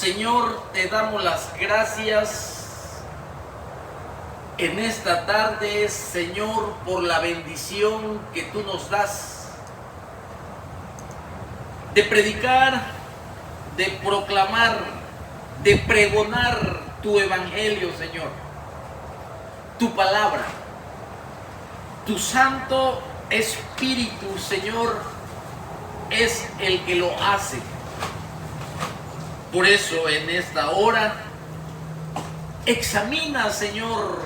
Señor, te damos las gracias en esta tarde, Señor, por la bendición que tú nos das de predicar, de proclamar, de pregonar tu evangelio, Señor, tu palabra, tu Santo Espíritu, Señor, es el que lo hace. Por eso en esta hora, examina, Señor,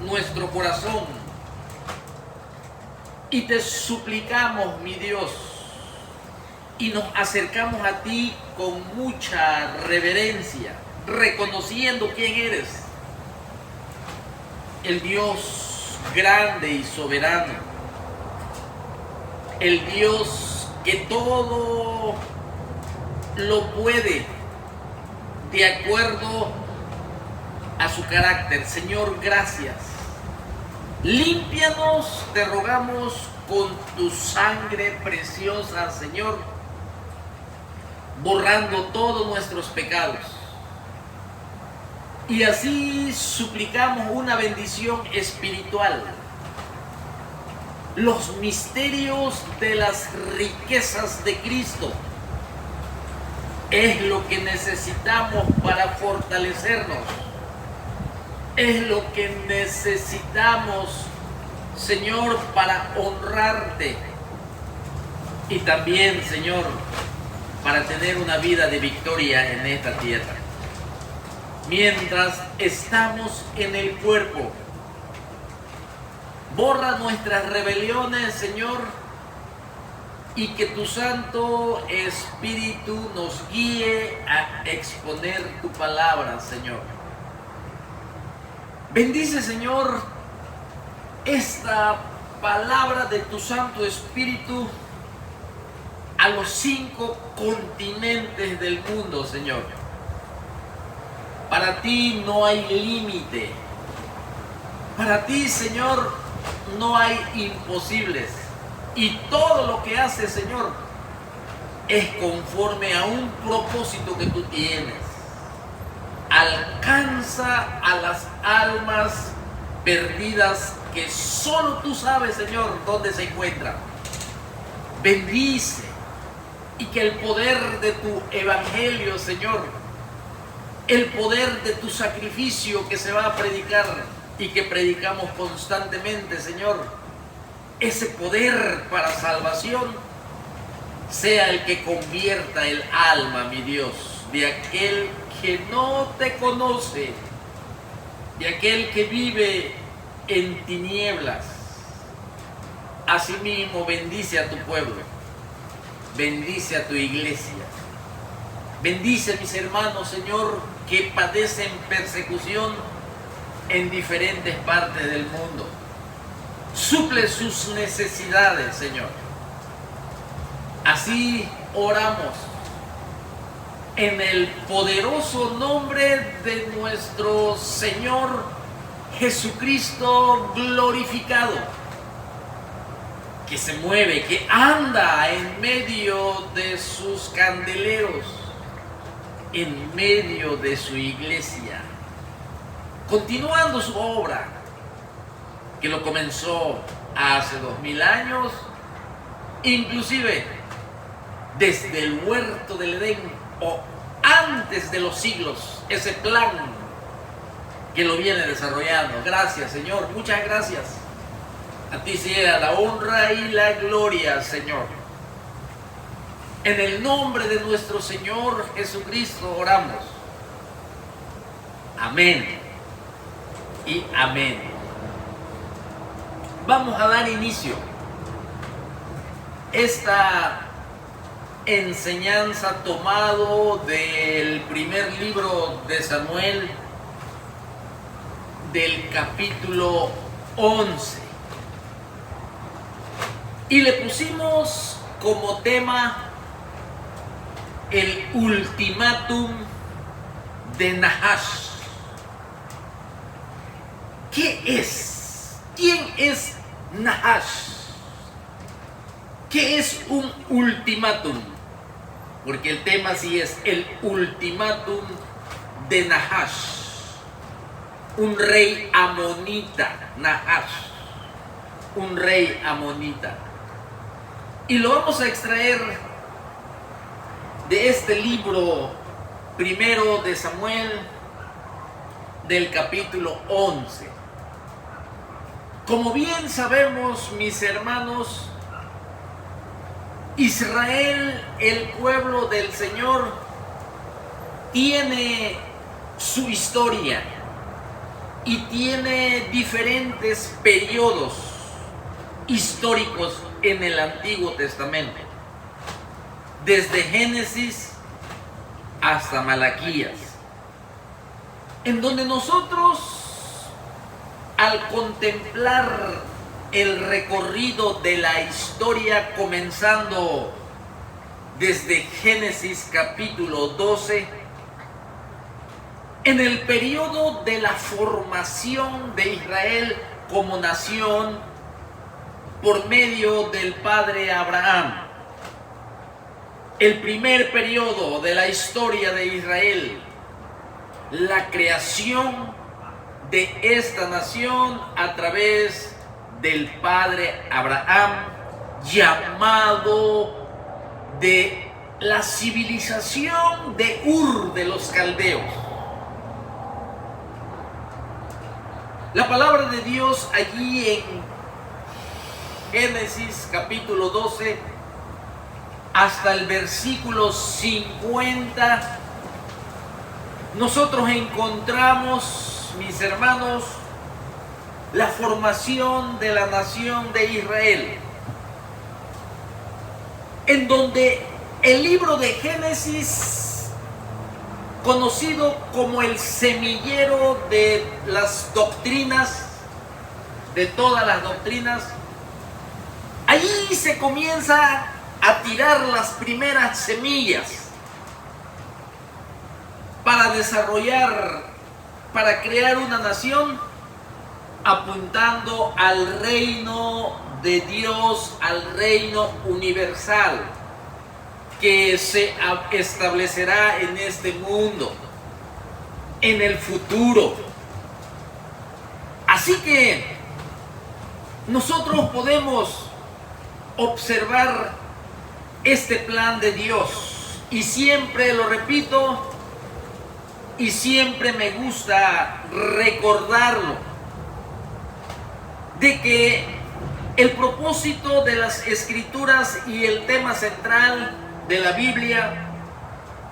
nuestro corazón y te suplicamos, mi Dios, y nos acercamos a ti con mucha reverencia, reconociendo quién eres, el Dios grande y soberano, el Dios que todo lo puede de acuerdo a su carácter. Señor, gracias. Límpianos, te rogamos, con tu sangre preciosa, Señor, borrando todos nuestros pecados. Y así suplicamos una bendición espiritual. Los misterios de las riquezas de Cristo es lo que necesitamos para fortalecernos. Es lo que necesitamos, Señor, para honrarte. Y también, Señor, para tener una vida de victoria en esta tierra. Mientras estamos en el cuerpo, borra nuestras rebeliones, Señor, y que tu Santo Espíritu nos guíe a exponer tu palabra, Señor. Bendice, Señor, esta palabra de tu Santo Espíritu a los 5 continentes del mundo, Señor. Para ti no hay límite. Para ti, Señor, no hay imposibles. Y todo lo que haces, Señor, es conforme a un propósito que tú tienes. Alcanza a las almas perdidas que solo tú sabes, Señor, dónde se encuentran. Bendice y que el poder de tu evangelio, Señor, el poder de tu sacrificio que se va a predicar y que predicamos constantemente, Señor, ese poder para salvación sea el que convierta el alma, mi Dios, de aquel que no te conoce, de aquel que vive en tinieblas. Asimismo, bendice a tu pueblo, bendice a tu iglesia, bendice a mis hermanos, Señor, que padecen persecución en diferentes partes del mundo. Suple sus necesidades, Señor. Así oramos en el poderoso nombre de nuestro Señor Jesucristo glorificado, que se mueve, que anda en medio de sus candeleros, en medio de su iglesia, continuando su obra, que lo comenzó hace 2000 años, inclusive desde el huerto del Edén o antes de los siglos, ese plan que lo viene desarrollando. Gracias, Señor, muchas gracias. A ti sea la honra y la gloria, Señor. En el nombre de nuestro Señor Jesucristo oramos. Amén y amén. Vamos a dar inicio esta enseñanza tomado del primer libro de Samuel, del capítulo 11. Y le pusimos como tema el ultimátum de Nahash. ¿Qué es? ¿Quién es Nahash? ¿Qué es un ultimátum? porque el tema sí es el ultimátum de Nahash, un rey amonita, Nahash, un rey amonita. Y lo vamos a extraer de este libro primero de Samuel, del capítulo 11. Como bien sabemos, mis hermanos, Israel, el pueblo del Señor, tiene su historia y tiene diferentes periodos históricos en el Antiguo Testamento, desde Génesis hasta Malaquías, en donde nosotros, al contemplar el recorrido de la historia, comenzando desde Génesis capítulo 12, en el periodo de la formación de Israel como nación por medio del padre Abraham, el primer periodo de la historia de Israel, la creación de esta nación a través del padre Abraham, llamado de la civilización de Ur de los Caldeos. La palabra de Dios allí en Génesis capítulo 12 hasta el versículo 50, nosotros encontramos, mis hermanos, la formación de la nación de Israel, en donde el libro de Génesis, conocido como el semillero de las doctrinas, de todas las doctrinas, allí se comienza a tirar las primeras semillas para desarrollar, para crear una nación, apuntando al reino de Dios, al reino universal que se establecerá en este mundo, en el futuro. Así que nosotros podemos observar este plan de Dios, y siempre lo repito y siempre me gusta recordarlo, de que el propósito de las Escrituras y el tema central de la Biblia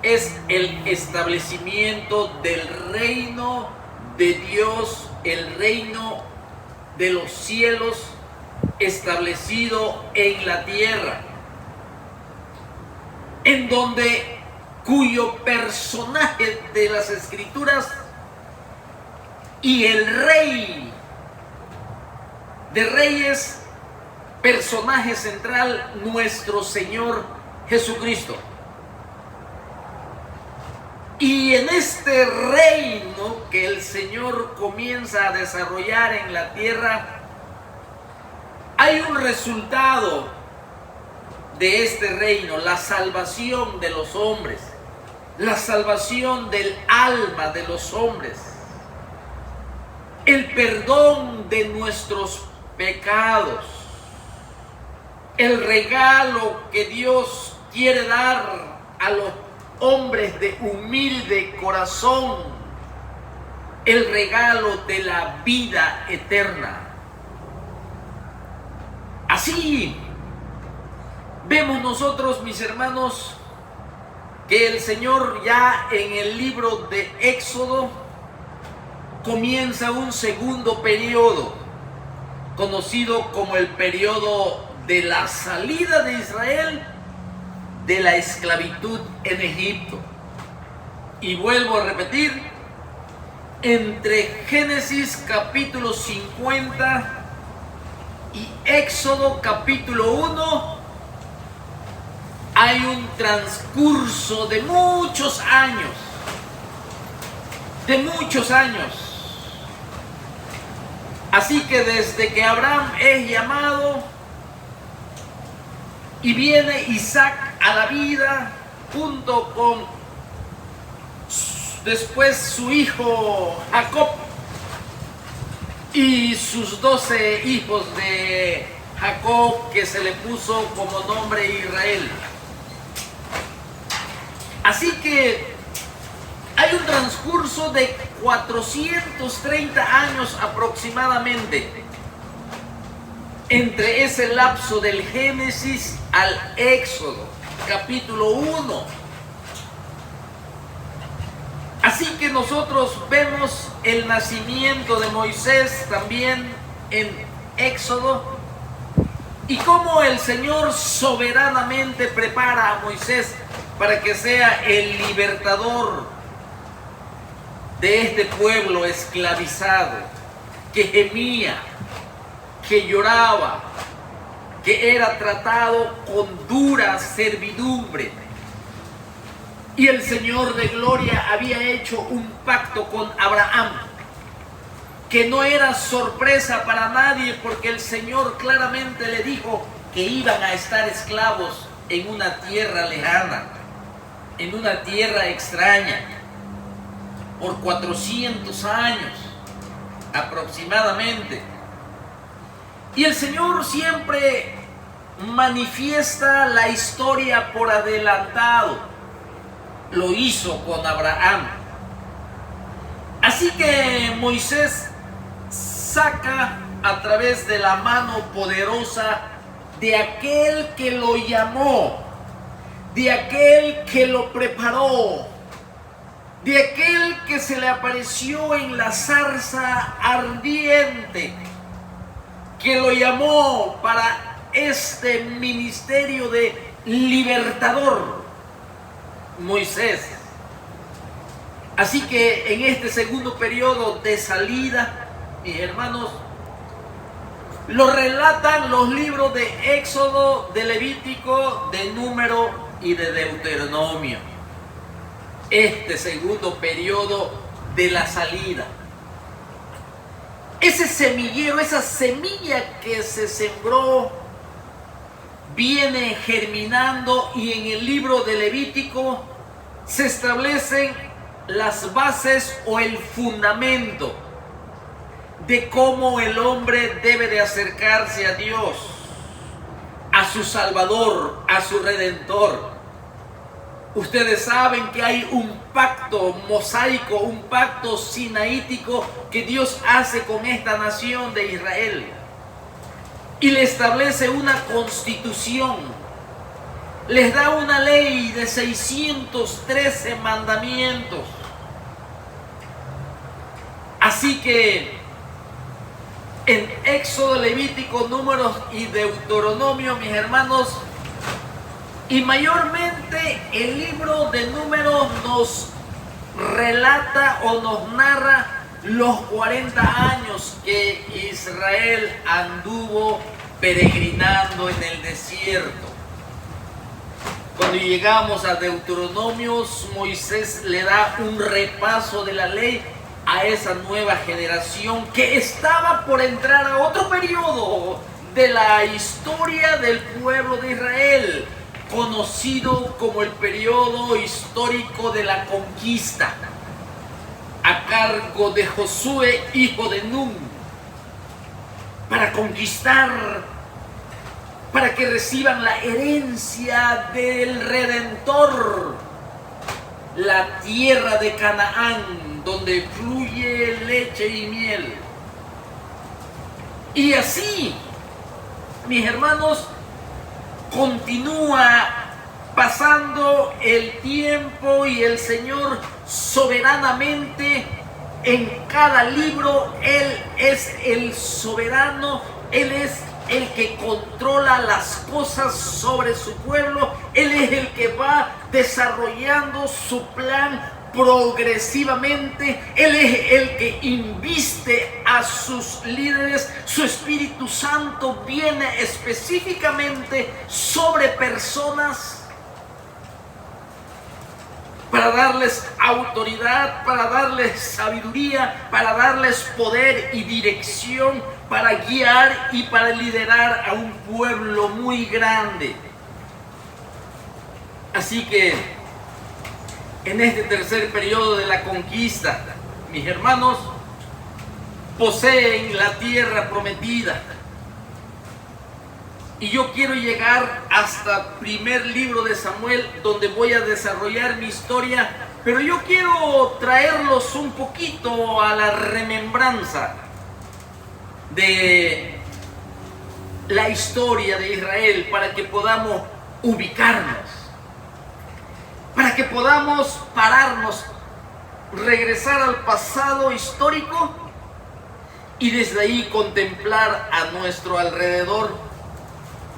es el establecimiento del reino de Dios, el reino de los cielos establecido en la tierra, en donde cuyo personaje de las Escrituras y el rey de reyes, personaje central, nuestro Señor Jesucristo. Y en este reino que el Señor comienza a desarrollar en la tierra, hay un resultado de este reino: la salvación de los hombres, la salvación del alma de los hombres, el perdón de nuestros pecados, el regalo que Dios quiere dar a los hombres de humilde corazón, el regalo de la vida eterna. Así vemos nosotros, mis hermanos, que el Señor ya en el libro de Éxodo comienza un segundo periodo, conocido como el periodo de la salida de Israel de la esclavitud en Egipto. Y vuelvo a repetir, entre Génesis capítulo 50 y Éxodo capítulo 1 hay un transcurso de muchos años, Así que desde que Abraham es llamado y viene Isaac a la vida, junto con después su hijo Jacob y sus 12 hijos de Jacob, que se le puso como nombre Israel. Así que hay un transcurso de 430 años aproximadamente entre ese lapso del Génesis al Éxodo, capítulo 1. Así que nosotros vemos el nacimiento de Moisés también en Éxodo, y cómo el Señor soberanamente prepara a Moisés para que sea el libertador de este pueblo esclavizado, que gemía, que lloraba, que era tratado con dura servidumbre. Y el Señor de gloria había hecho un pacto con Abraham, que no era sorpresa para nadie, porque el Señor claramente le dijo que iban a estar esclavos en una tierra lejana, en una tierra extraña, por 400 años aproximadamente. Y el Señor siempre manifiesta la historia por adelantado. Lo hizo con Abraham. Así que Moisés saca a través de la mano poderosa de aquel que lo llamó, de aquel que lo preparó, de aquel que se le apareció en la zarza ardiente, que lo llamó para este ministerio de libertador, Moisés. Así que en este segundo periodo de salida, mis hermanos, lo relatan los libros de Éxodo, de Levítico, de Número y de Deuteronomio. Este segundo periodo de la salida. Ese semillero, esa semilla que se sembró, viene germinando, y en el libro de Levítico se establecen las bases o el fundamento de cómo el hombre debe de acercarse a Dios, a su Salvador, a su Redentor. Ustedes saben que hay un pacto mosaico, un pacto sinaítico que Dios hace con esta nación de Israel, y le establece una constitución, les da una ley de 613 mandamientos. Así que en Éxodo, Levítico, Números y Deuteronomio, mis hermanos, y mayormente el libro de Números nos relata o nos narra los 40 años que Israel anduvo peregrinando en el desierto. Cuando llegamos a Deuteronomio, Moisés le da un repaso de la ley a esa nueva generación que estaba por entrar a otro periodo de la historia del pueblo de Israel, conocido como el periodo histórico de la conquista, a cargo de Josué, hijo de Nun, para conquistar, para que reciban la herencia del Redentor, la tierra de Canaán, donde fluye leche y miel. Y así, mis hermanos, continúa pasando el tiempo, y el Señor soberanamente en cada libro, Él es el soberano, Él es el que controla las cosas sobre su pueblo, Él es el que va desarrollando su plan progresivamente, Él es el que inviste a sus líderes. Su Espíritu Santo viene específicamente sobre personas para darles autoridad, para darles sabiduría, para darles poder y dirección, para guiar y para liderar a un pueblo muy grande. Así que en este tercer periodo de la conquista, mis hermanos, poseen la tierra prometida. Y yo quiero llegar hasta primer libro de Samuel, donde voy a desarrollar mi historia, pero yo quiero traerlos un poquito a la remembranza de la historia de Israel, para que podamos ubicarnos, para que podamos pararnos, regresar al pasado histórico y desde ahí contemplar a nuestro alrededor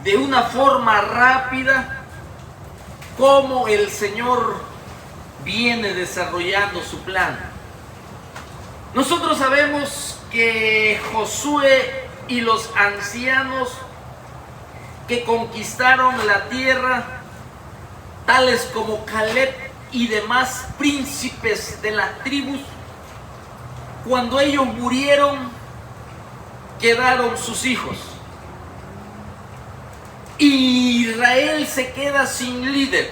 de una forma rápida cómo el Señor viene desarrollando su plan. Nosotros sabemos que Josué y los ancianos que conquistaron la tierra, tales como Caleb y demás príncipes de las tribus, cuando ellos murieron, quedaron sus hijos. Y Israel se queda sin líder,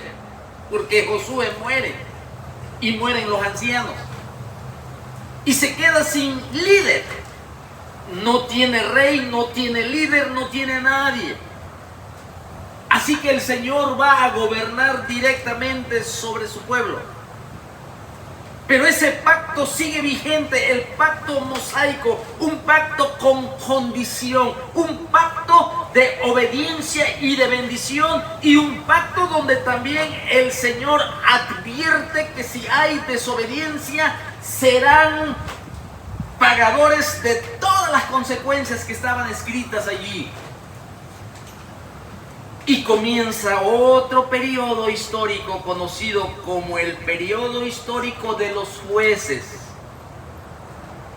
porque Josué muere y mueren los ancianos. Y se queda sin líder. No tiene rey, no tiene líder, no tiene nadie. Así que el Señor va a gobernar directamente sobre su pueblo. Pero ese pacto sigue vigente, el pacto mosaico, un pacto con condición, un pacto de obediencia y de bendición, y un pacto donde también el Señor advierte que si hay desobediencia serán pagadores de todas las consecuencias que estaban escritas allí. Y comienza otro periodo histórico conocido como el periodo histórico de los jueces.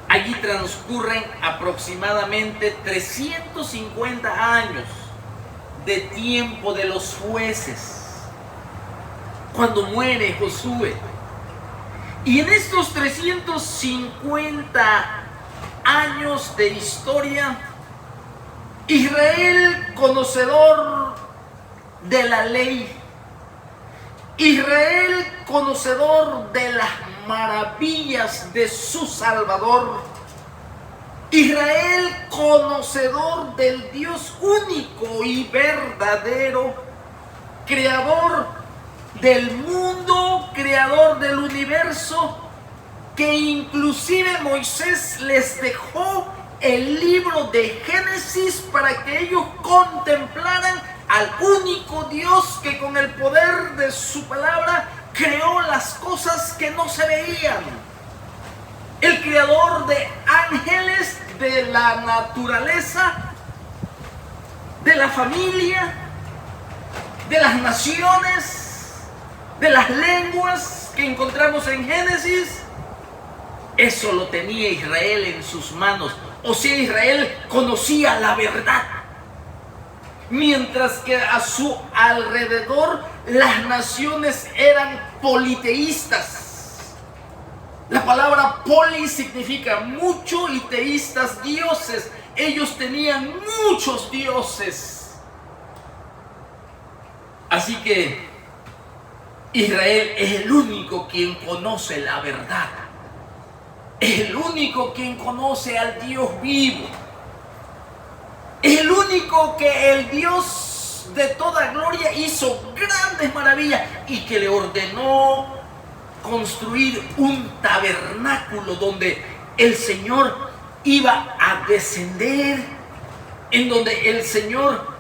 Allí transcurren aproximadamente 350 años de tiempo de los jueces, cuando muere Josué. Y en estos 350 años de historia, Israel, conocedor de la ley, Israel, conocedor de las maravillas de su Salvador, Israel, conocedor del Dios único y verdadero, creador del mundo, creador del universo, que inclusive Moisés les dejó el libro de Génesis para que ellos contemplaran al único Dios que con el poder de su palabra creó las cosas que no se veían. El creador de ángeles, de la naturaleza, de la familia, de las naciones, de las lenguas que encontramos en Génesis. Eso lo tenía Israel en sus manos. O sea, Israel conocía la verdad. Mientras que a su alrededor las naciones eran politeístas. La palabra poli significa mucho y teístas, dioses. Ellos tenían muchos dioses. Así que Israel es el único quien conoce la verdad. Es el único quien conoce al Dios vivo. Es el único que el Dios de toda gloria hizo grandes maravillas y que le ordenó construir un tabernáculo donde el Señor iba a descender, en donde el Señor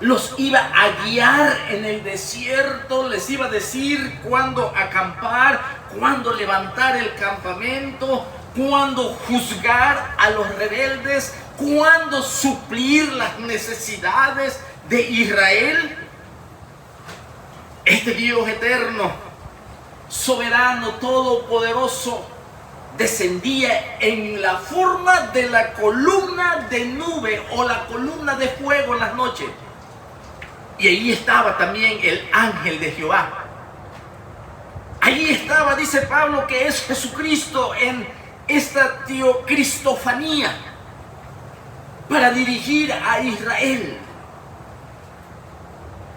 los iba a guiar en el desierto, les iba a decir cuándo acampar, cuándo levantar el campamento, cuándo juzgar a los rebeldes, cuándo suplir las necesidades de Israel. Este Dios eterno, soberano, todopoderoso, descendía en la forma de la columna de nube o la columna de fuego en las noches. Y ahí estaba también el ángel de Jehová. Allí estaba, dice Pablo, que es Jesucristo en esta teocristofanía para dirigir a Israel,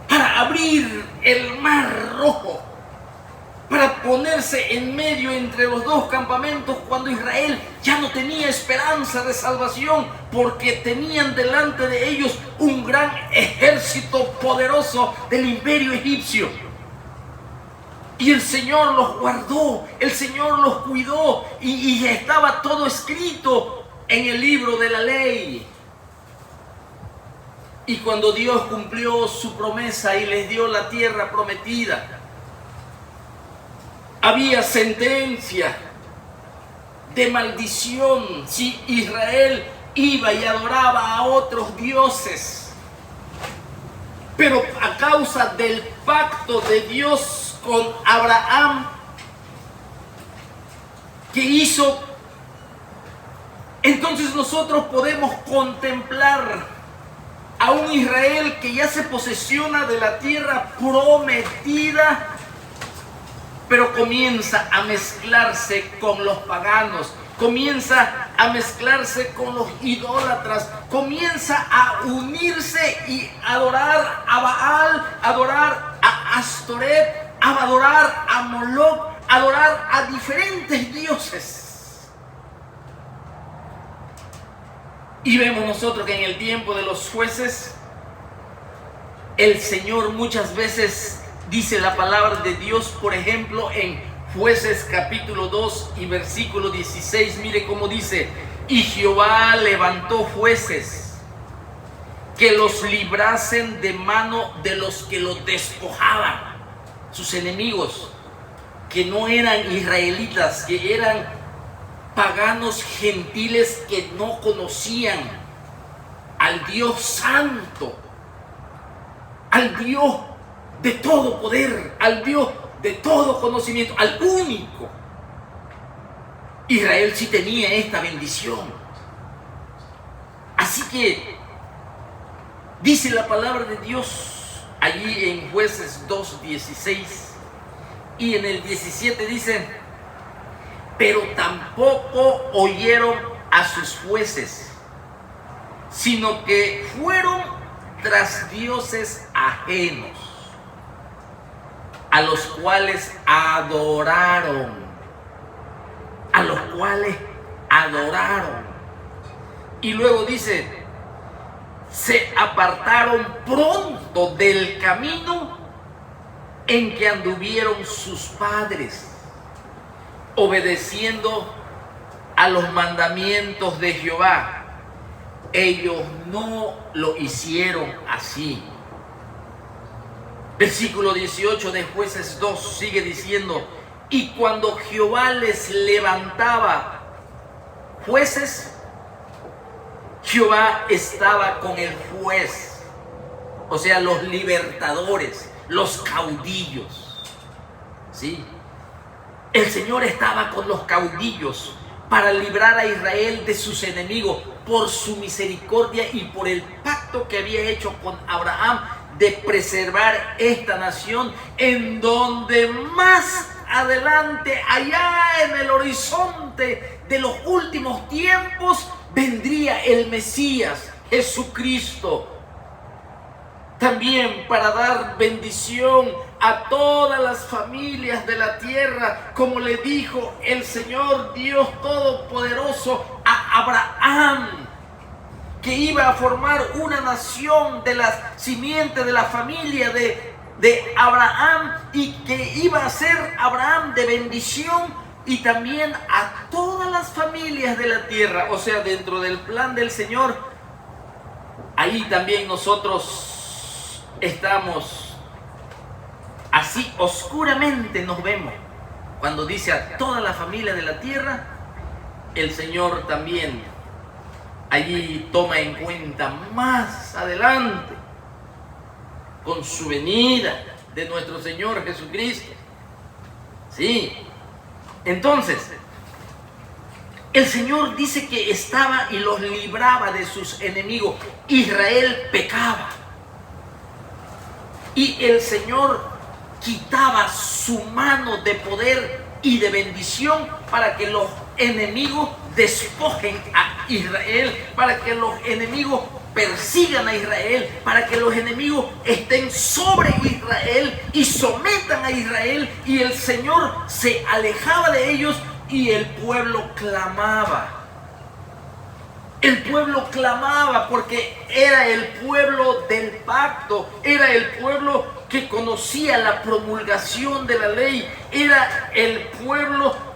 para abrir el mar rojo, para ponerse en medio entre los dos campamentos cuando Israel ya no tenía esperanza de salvación, porque tenían delante de ellos un gran ejército poderoso del imperio egipcio. Y el Señor los guardó, el Señor los cuidó, y estaba todo escrito en el libro de la ley. Y cuando Dios cumplió su promesa y les dio la tierra prometida, había sentencia de maldición si Israel iba y adoraba a otros dioses. Pero a causa del pacto de Dios con Abraham que hizo, entonces nosotros podemos contemplar a un Israel que ya se posesiona de la tierra prometida, pero comienza a mezclarse con los paganos, comienza a mezclarse con los idólatras, comienza a unirse y adorar a Baal, adorar a Astoret, adorar a Moloch, adorar a diferentes dioses. Y vemos nosotros que en el tiempo de los jueces, el Señor muchas veces dice la palabra de Dios, por ejemplo, en Jueces capítulo 2 y versículo 16, mire cómo dice: y Jehová levantó jueces que los librasen de mano de los que los despojaban, sus enemigos, que no eran israelitas, que eran paganos gentiles que no conocían al Dios santo, al Dios de todo poder, al Dios de todo conocimiento, al único. Israel sí tenía esta bendición. Así que dice la palabra de Dios allí en Jueces 2:16, y en el 17 dice: pero tampoco oyeron a sus jueces, sino que fueron tras dioses ajenos, a los cuales adoraron, Y luego dice: se apartaron pronto del camino en que anduvieron sus padres, obedeciendo a los mandamientos de Jehová. Ellos no lo hicieron así. Versículo 18 de Jueces 2 sigue diciendo: y cuando Jehová les levantaba jueces, Jehová estaba con el juez, o sea, los libertadores, los caudillos, ¿sí? El Señor estaba con los caudillos para librar a Israel de sus enemigos por su misericordia y por el pacto que había hecho con Abraham de preservar esta nación, en donde más adelante, allá en el horizonte de los últimos tiempos, vendría el Mesías, Jesucristo, también para dar bendición a todas las familias de la tierra, como le dijo el Señor Dios Todopoderoso a Abraham, que iba a formar una nación de la simiente de la familia de Abraham, y que iba a ser Abraham de bendición y también a todas las familias de la tierra. O sea, dentro del plan del Señor, ahí también nosotros estamos, así oscuramente nos vemos. Cuando dice a toda la familia de la tierra, el Señor también allí toma en cuenta más adelante, con su venida de nuestro Señor Jesucristo. Sí. Entonces, el Señor dice que estaba y los libraba de sus enemigos. Israel pecaba, y el Señor quitaba su mano de poder y de bendición para que los enemigos despojen a Israel, para que los enemigos persigan a Israel, para que los enemigos estén sobre Israel y sometan a Israel. Y el Señor se alejaba de ellos y el pueblo clamaba. El pueblo clamaba porque era el pueblo del pacto, era el pueblo que conocía la promulgación de la ley, era el pueblo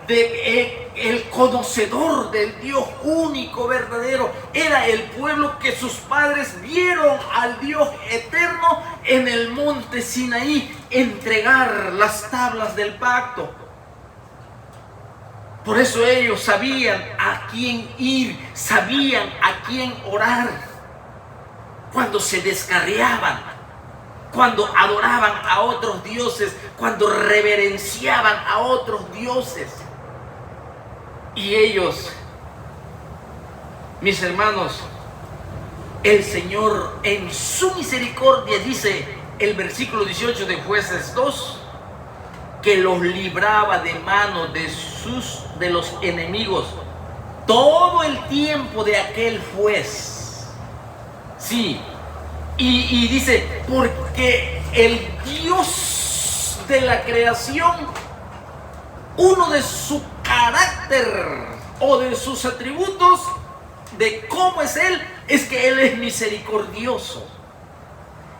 el conocedor del Dios único, verdadero. Era el pueblo que sus padres vieron al Dios eterno en el monte Sinaí entregar las tablas del pacto. Por eso ellos sabían a quién ir, sabían a quién orar. Cuando se descarriaban, cuando adoraban a otros dioses, cuando reverenciaban a otros dioses. Y ellos, mis hermanos, el Señor en su misericordia, dice el versículo 18 de Jueces 2, que los libraba de mano de los enemigos todo el tiempo de aquel juez. Sí, y dice, porque el Dios de la creación, uno de su carácter o de sus atributos, de cómo es Él, es que Él es misericordioso.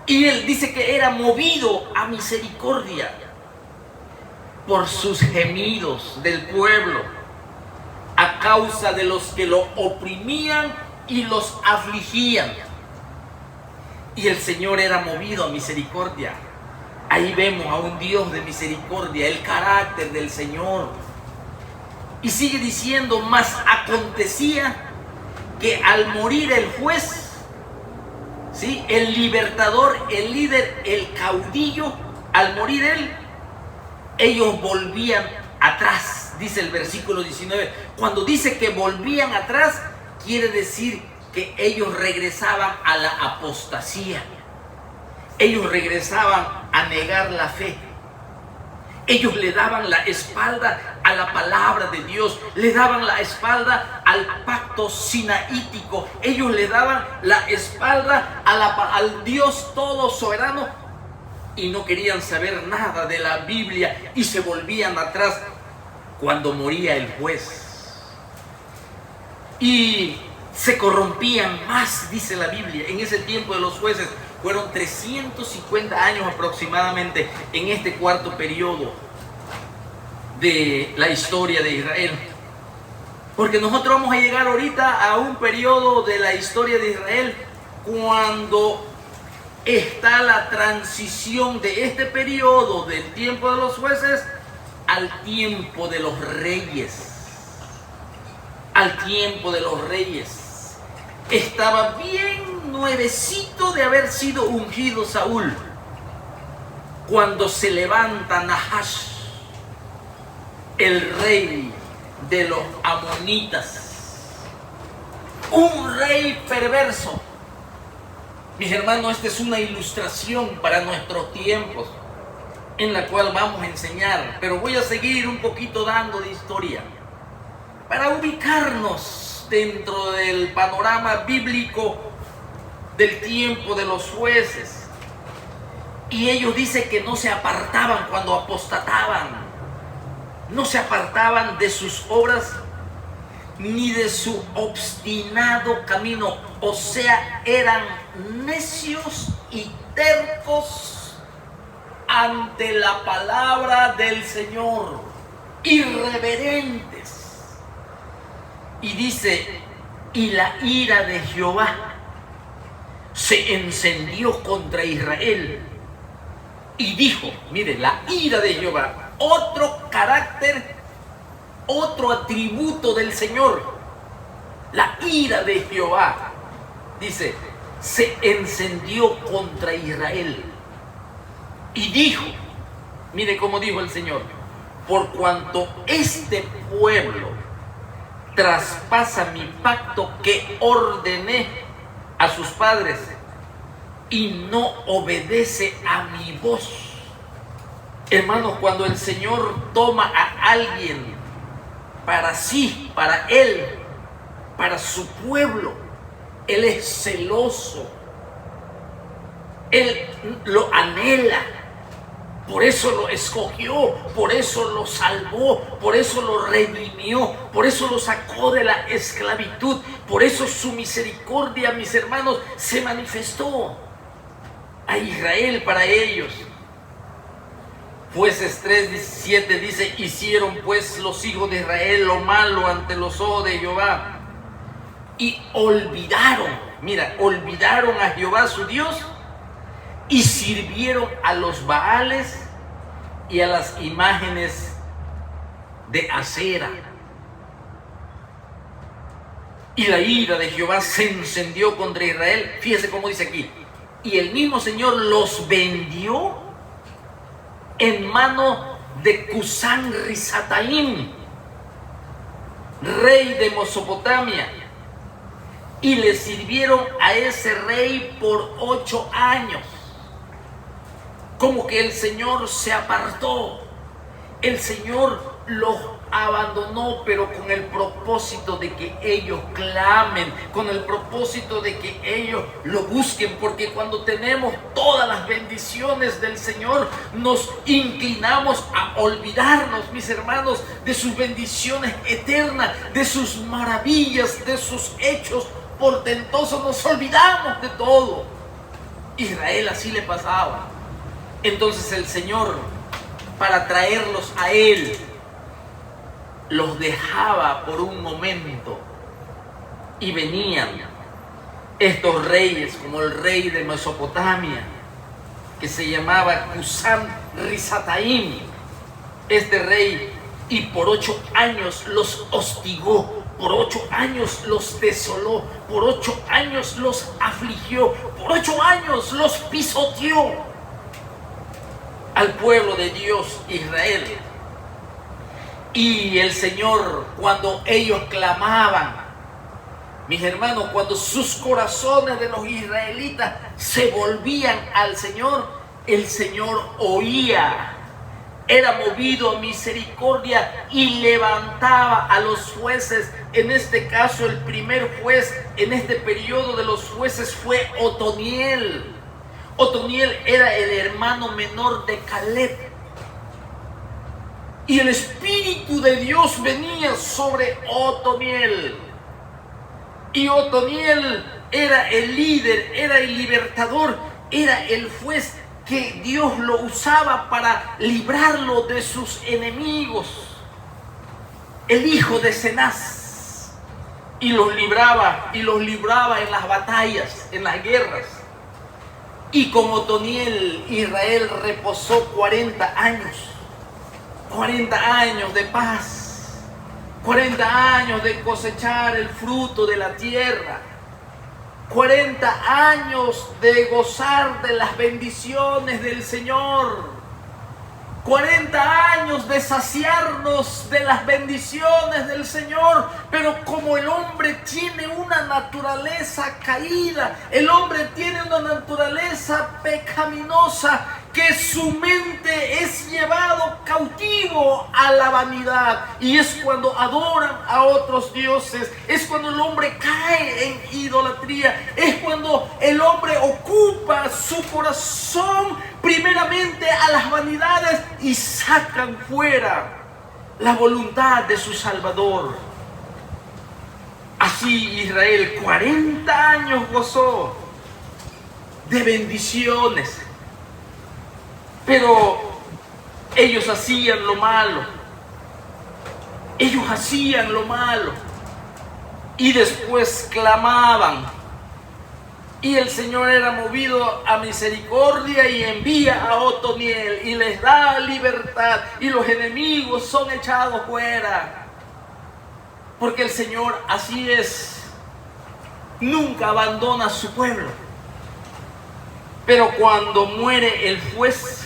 Y Él dice que era movido a misericordia por sus gemidos del pueblo, a causa de los que lo oprimían y los afligían. Y el Señor era movido a misericordia. Ahí vemos a un Dios de misericordia, el carácter del Señor. Y sigue diciendo, mas acontecía que al morir el juez, ¿sí?, el libertador, el líder, el caudillo, al morir él, ellos volvían atrás, dice el versículo 19. Cuando dice que volvían atrás, quiere decir que ellos regresaban a la apostasía. Ellos regresaban a negar la fe. Ellos le daban la espalda a la palabra de Dios, le daban la espalda al pacto sinaítico, ellos le daban la espalda al Dios todo soberano y no querían saber nada de la Biblia y se volvían atrás cuando moría el juez. Y se corrompían más, dice la Biblia. En ese tiempo de los jueces fueron 350 años aproximadamente en este cuarto periodo de la historia de Israel. Porque nosotros vamos a llegar ahorita a un periodo de la historia de Israel cuando está la transición de este periodo del tiempo de los jueces al tiempo de los reyes. Al tiempo de los reyes. Estaba bien nuevecito de haber sido ungido Saúl cuando se levanta Nahash, el rey de los amonitas, un rey perverso. Mis hermanos, esta es una ilustración para nuestros tiempos en la cual vamos a enseñar, pero voy a seguir un poquito dando de historia para ubicarnos dentro del panorama bíblico del tiempo de los jueces. Y ellos dicen que no se apartaban cuando apostataban, no se apartaban de sus obras ni de su obstinado camino, o sea, eran necios y tercos ante la palabra del Señor, irreverentes. Y dice, y la ira de Jehová se encendió contra Israel y dijo, mire, la ira de Jehová, otro carácter, otro atributo del Señor, la ira de Jehová, dice, se encendió contra Israel y dijo, mire cómo dijo el Señor, por cuanto este pueblo traspasa mi pacto que ordené a sus padres y no obedece a mi voz. Hermanos, cuando el Señor toma a alguien para sí, para Él, para su pueblo, Él es celoso. Él lo anhela. Por eso lo escogió, por eso lo salvó, por eso lo redimió, por eso lo sacó de la esclavitud. Por eso su misericordia, mis hermanos, se manifestó a Israel para ellos. Jueces 3:17 dice: hicieron pues los hijos de Israel lo malo ante los ojos de Jehová y olvidaron a Jehová su Dios y sirvieron a los Baales y a las imágenes de Acera. Y la ira de Jehová se encendió contra Israel. Fíjese cómo dice aquí: y el mismo Señor los vendió en mano de Cusán Risataim, rey de Mesopotamia, y le sirvieron a ese rey por 8 años. Como que el Señor se apartó, el Señor los abandonó, pero con el propósito de que ellos clamen, con el propósito de que ellos lo busquen, porque cuando tenemos todas las bendiciones del Señor, nos inclinamos a olvidarnos, mis hermanos, de sus bendiciones eternas, de sus maravillas, de sus hechos portentosos. Nos olvidamos de todo. Israel así le pasaba. Entonces el Señor, para traerlos a Él, los dejaba por un momento y venían estos reyes, como el rey de Mesopotamia, que se llamaba Cusán Risataim, este rey, y por 8 años los hostigó, por 8 años los desoló, por 8 años los afligió, por 8 años los pisoteó al pueblo de Dios, Israel. Y el Señor, cuando ellos clamaban, mis hermanos, cuando sus corazones de los israelitas se volvían al Señor, el Señor oía, era movido a misericordia y levantaba a los jueces. En este caso, el primer juez en este periodo de los jueces fue Otoniel. Otoniel era el hermano menor de Caleb. Y el Espíritu de Dios venía sobre Otoniel. Y Otoniel era el líder, era el libertador, era el juez que Dios lo usaba para librarlo de sus enemigos. El hijo de Cenaz. Y los libraba en las batallas, en las guerras. Y con Otoniel, Israel reposó 40 años. 40 años de paz, 40 años de cosechar el fruto de la tierra, 40 años de gozar de las bendiciones del Señor, 40 años de saciarnos de las bendiciones del Señor. Pero como el hombre tiene una naturaleza caída, el hombre tiene una naturaleza pecaminosa, que su mente es llevado cautivo a la vanidad, y es cuando adoran a otros dioses, es cuando el hombre cae en idolatría, es cuando el hombre ocupa su corazón primeramente a las vanidades y sacan fuera la voluntad de su Salvador. Así Israel 40 años gozó de bendiciones, pero ellos hacían lo malo. Ellos hacían lo malo. Y después clamaban. Y el Señor era movido a misericordia y envía a Otoniel y les da libertad. Y los enemigos son echados fuera. Porque el Señor así es. Nunca abandona a su pueblo. Pero cuando muere el juez,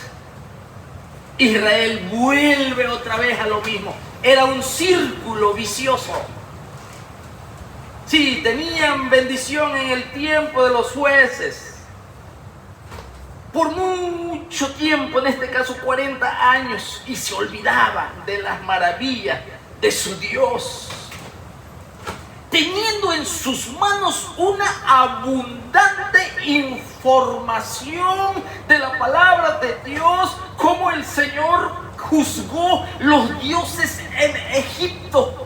Israel vuelve otra vez a lo mismo. Era un círculo vicioso. Sí, tenían bendición en el tiempo de los jueces. Por mucho tiempo, en este caso 40 años, y se olvidaban de las maravillas de su Dios. teniendo en sus manos una abundante información de la palabra de Dios, como el Señor juzgó los dioses en Egipto.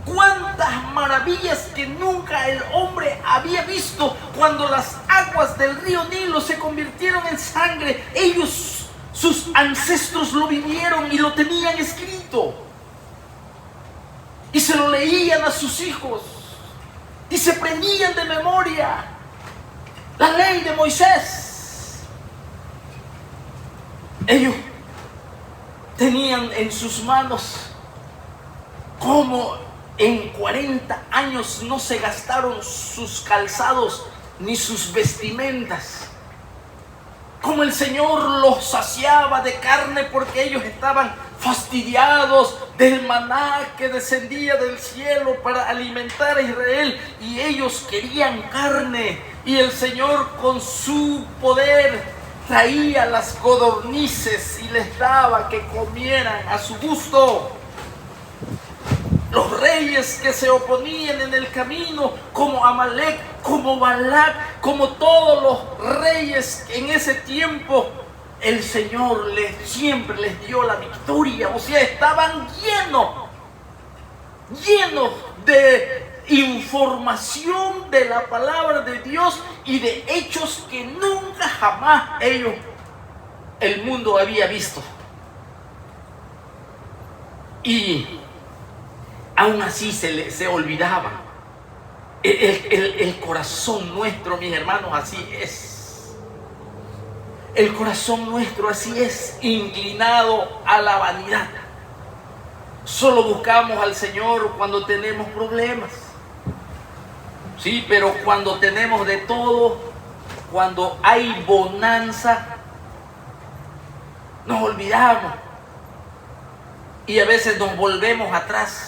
Cuántas maravillas que nunca el hombre había visto. Cuando las aguas del río Nilo se convirtieron en sangre, ellos, sus ancestros, lo vivieron y lo tenían escrito. Y se lo leían a sus hijos. Y se aprendían de memoria la ley de Moisés. Ellos tenían en sus manos cómo en 40 años no se gastaron sus calzados ni sus vestimentas. Como el Señor los saciaba de carne porque ellos estaban fastidiados del maná que descendía del cielo para alimentar a Israel, y ellos querían carne, y el Señor con su poder traía las codornices y les daba que comieran a su gusto. Los reyes que se oponían en el camino, como Amalek, como Balac, como todos los reyes en ese tiempo, el Señor siempre les dio la victoria. O sea, estaban llenos de información de la palabra de Dios y de hechos que nunca jamás el mundo había visto. Y aún así se olvidaban. El corazón nuestro, mis hermanos, así es. El corazón nuestro así es, inclinado a la vanidad. Solo buscamos al Señor cuando tenemos problemas. Sí, pero cuando tenemos de todo, cuando hay bonanza, nos olvidamos. Y a veces nos volvemos atrás.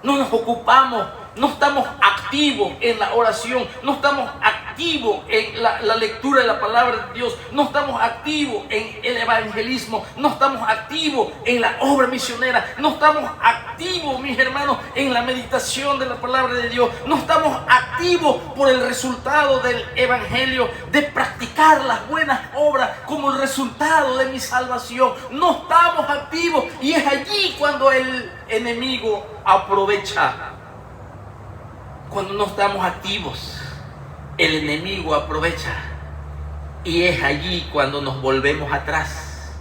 No nos ocupamos, no estamos activos en la oración, no estamos activos en la lectura de la palabra de Dios, no estamos activos en el evangelismo, no estamos activos en la obra misionera, no estamos activos, mis hermanos, en la meditación de la palabra de Dios, no estamos activos por el resultado del evangelio, de practicar las buenas obras como el resultado de mi salvación. No estamos activos, y es allí cuando el enemigo aprovecha. Cuando no estamos activos, el enemigo aprovecha, y es allí cuando nos volvemos atrás,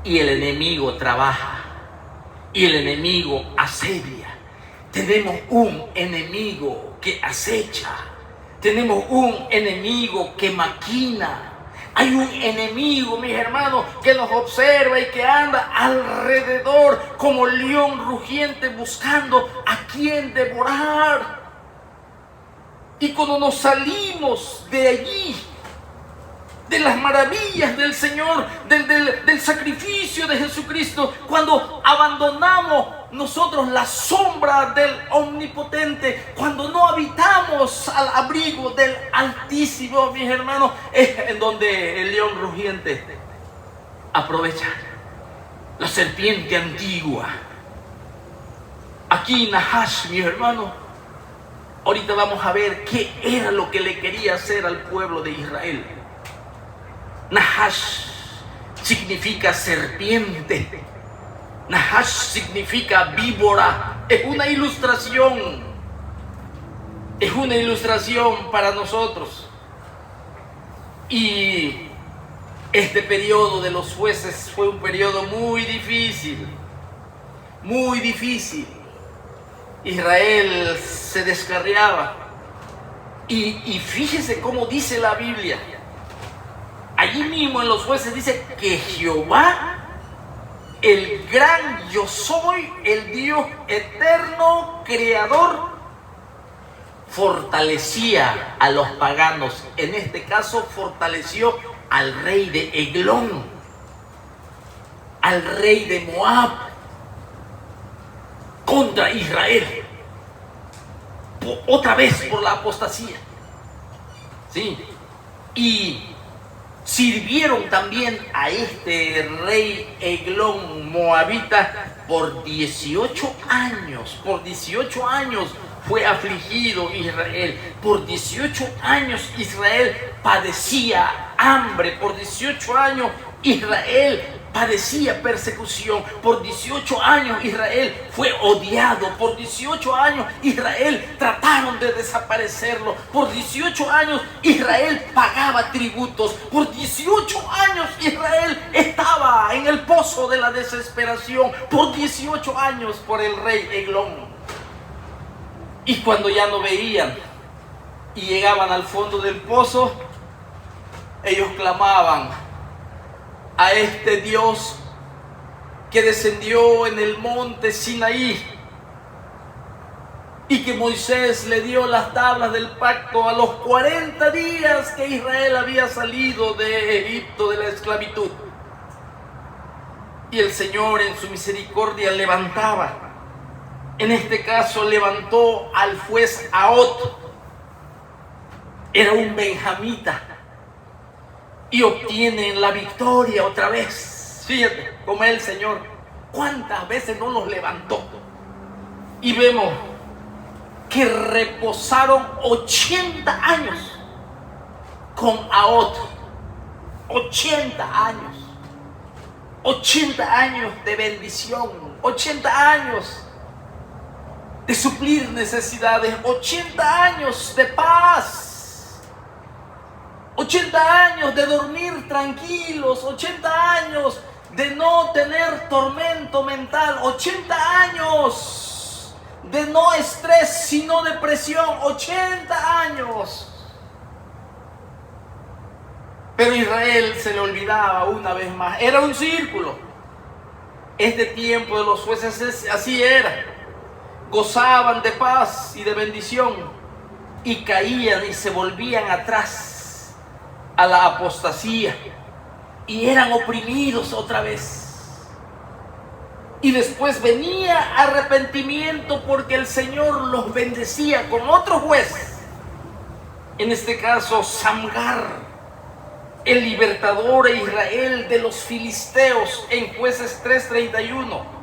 y el enemigo trabaja, y el enemigo asedia. Tenemos un enemigo que acecha, tenemos un enemigo que maquina. Hay un enemigo, mis hermanos, que nos observa y que anda alrededor como león rugiente buscando a quien devorar. Y cuando nos salimos de allí, de las maravillas del Señor, del sacrificio de Jesucristo, cuando abandonamos nosotros la sombra del Omnipotente, cuando no habitamos al abrigo del Altísimo, mis hermanos, es en donde el león rugiente aprovecha. La serpiente antigua. Aquí Nahash, mis hermanos, ahorita vamos a ver qué era lo que le quería hacer al pueblo de Israel. Nahash significa serpiente. Nahash significa víbora. Es una ilustración. Es una ilustración para nosotros. Y este periodo de los jueces fue un periodo muy difícil. Muy difícil. Israel se descarriaba. Y fíjese cómo dice la Biblia. Allí mismo en los jueces dice que Jehová, el gran yo soy, el Dios eterno, creador, fortalecía a los paganos. En este caso fortaleció al rey de Eglón, al rey de Moab, contra Israel, otra vez por la apostasía. Sí. Y sirvieron también a este rey Eglón moabita por 18 años fue afligido Israel. Por 18 años Israel padecía hambre. Por 18 años Israel padecía persecución. Por 18 años Israel fue odiado. Por 18 años Israel trataron de desaparecerlo. Por 18 años Israel pagaba tributos. Por 18 años Israel estaba en el pozo de la desesperación. Por 18 años por el rey Eglón. Y cuando ya no veían y llegaban al fondo del pozo, ellos clamaban a este Dios que descendió en el monte Sinaí y que Moisés le dio las tablas del pacto a los 40 días que Israel había salido de Egipto, de la esclavitud. Y el Señor en su misericordia levantaba. En este caso levantó al juez Ahot. Era un benjamita. Y obtienen la victoria otra vez. Fíjate cómo el Señor, cuántas veces no los levantó. Y vemos que reposaron 80 años con Ahot. 80 años. 80 años de bendición. 80 años de suplir necesidades. 80 años de paz. 80 años de dormir tranquilos. 80 años de no tener tormento mental. 80 años de no estrés sino depresión. 80 años. Pero Israel se le olvidaba una vez más. Era un círculo. Este tiempo de los jueces así era. Gozaban de paz y de bendición y caían y se volvían atrás a la apostasía y eran oprimidos otra vez. Y después venía arrepentimiento porque el Señor los bendecía con otro juez. En este caso, Samgar, el libertador de Israel de los filisteos, en Jueces 3:31.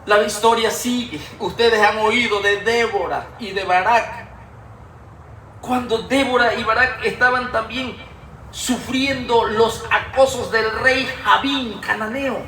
La historia sigue. Ustedes han oído de Débora y de Barak. Cuando Débora y Barak estaban también sufriendo los acosos del rey Jabín cananeo.